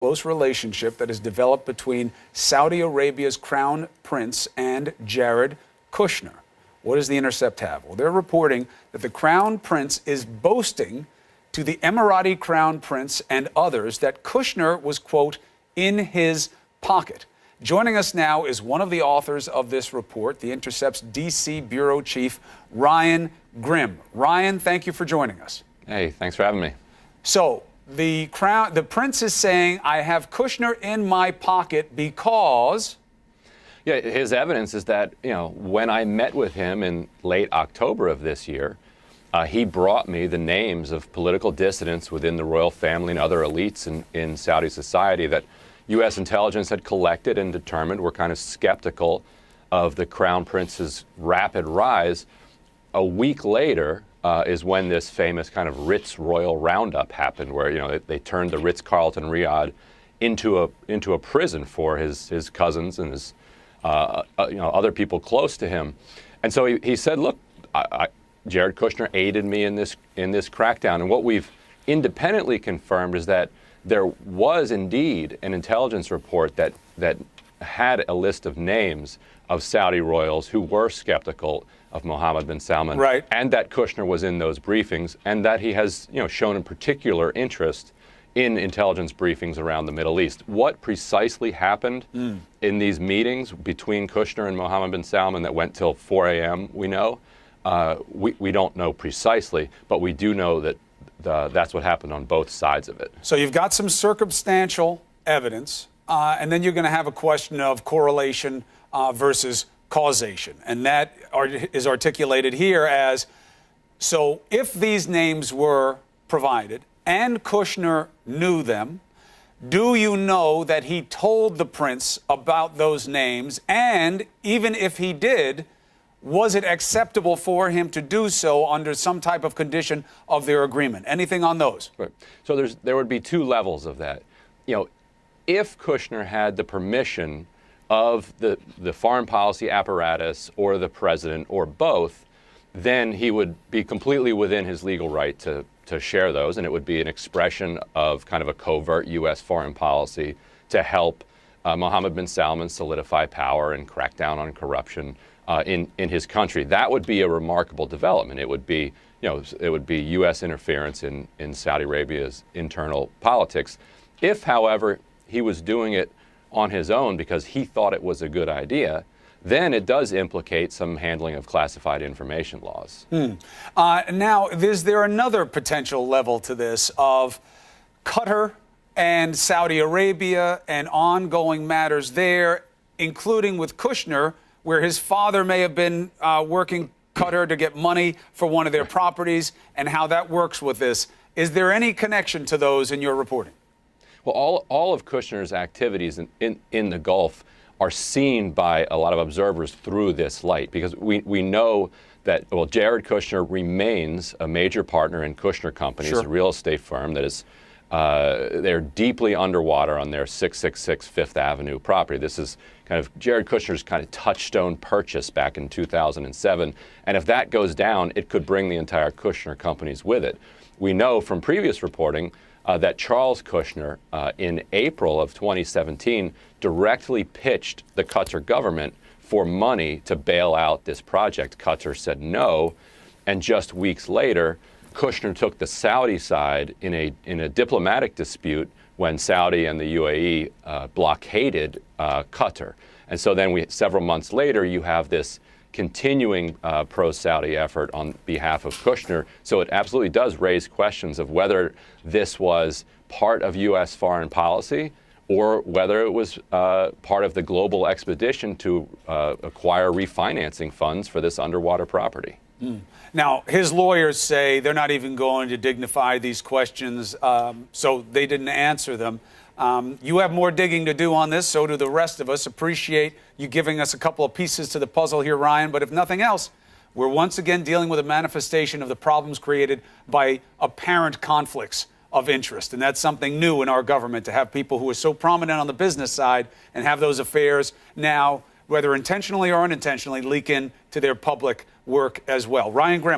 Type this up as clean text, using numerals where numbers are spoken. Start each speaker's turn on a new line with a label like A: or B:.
A: close relationship that has developed between Saudi Arabia's crown prince and Jared Kushner. What does The Intercept have? Well, they're reporting that the crown prince is boasting to the Emirati crown prince and others that Kushner was, quote, in his pocket. Joining us now is one of the authors of this report, The Intercept's D.C. bureau chief, Ryan Grim. Ryan, thank you for joining us.
B: Hey, thanks for having me.
A: So, the prince is saying, I have Kushner in my pocket because...
B: Yeah, his evidence is that, when I met with him in late October of this year, he brought me the names of political dissidents within the royal family and other elites in Saudi society that U.S. intelligence had collected and determined were kind of skeptical of the crown prince's rapid rise. A week later is when this famous kind of Ritz Royal Roundup happened, where they turned the Ritz-Carlton Riyadh into a prison for his cousins and his other people close to him. And so he said, look, Jared Kushner aided me in this crackdown. And what we've independently confirmed is that there was indeed an intelligence report that had a list of names of Saudi royals who were skeptical of Mohammed bin Salman,
A: right,
B: and that Kushner was in those briefings, and that he has shown a particular interest in intelligence briefings around the Middle East. What precisely happened in these meetings between Kushner and Mohammed bin Salman that went till 4 a.m., we don't know precisely, but we do know that that's what happened on both sides of it.
A: So you've got some circumstantial evidence, and then you're going to have a question of correlation versus causation. And that is articulated here as, so if these names were provided and Kushner knew them, do you know that he told the prince about those names? And even if he did, was it acceptable for him to do so under some type of condition of their agreement? Anything on those?
B: Right. So there would be two levels of that. If Kushner had the permission of the foreign policy apparatus or the president or both, then he would be completely within his legal right to share those, and it would be an expression of kind of a covert U.S. foreign policy to help Mohammed bin Salman solidify power and crack down on corruption in his country. That would be a remarkable development. It would be, U.S. interference in Saudi Arabia's internal politics. If, however, he was doing it on his own because he thought it was a good idea, then it does implicate some handling of classified information laws.
A: Now, is there another potential level to this of Qatar and Saudi Arabia and ongoing matters there, including with Kushner, where his father may have been working Qatar to get money for one of their properties, and how that works with this? Is there any connection to those in your reporting?
B: Well, all of Kushner's activities in the Gulf are seen by a lot of observers through this light, because we know that, well, Jared Kushner remains a major partner in Kushner Companies,
A: Sure,
B: a real estate firm that is, they're deeply underwater on their 666 Fifth Avenue property. This is kind of Jared Kushner's kind of touchstone purchase back in 2007. And if that goes down, it could bring the entire Kushner Companies with it. We know from previous reporting that Charles Kushner, in April of 2017, directly pitched the Qatar government for money to bail out this project. Qatar said no, and just weeks later, Kushner took the Saudi side in a diplomatic dispute when Saudi and the UAE blockaded Qatar. And so then several months later, you have this continuing pro-Saudi effort on behalf of Kushner. So it absolutely does raise questions of whether this was part of U.S. foreign policy or whether it was part of the global expedition to acquire refinancing funds for this underwater property.
A: Now, his lawyers say they're not even going to dignify these questions, so they didn't answer them. You have more digging to do on this, so do the rest of us. Appreciate you giving us a couple of pieces to the puzzle here, Ryan. But if nothing else, we're once again dealing with a manifestation of the problems created by apparent conflicts of interest. And that's something new in our government, to have people who are so prominent on the business side and have those affairs now, whether intentionally or unintentionally, leak in to their public work as well. Ryan Grim.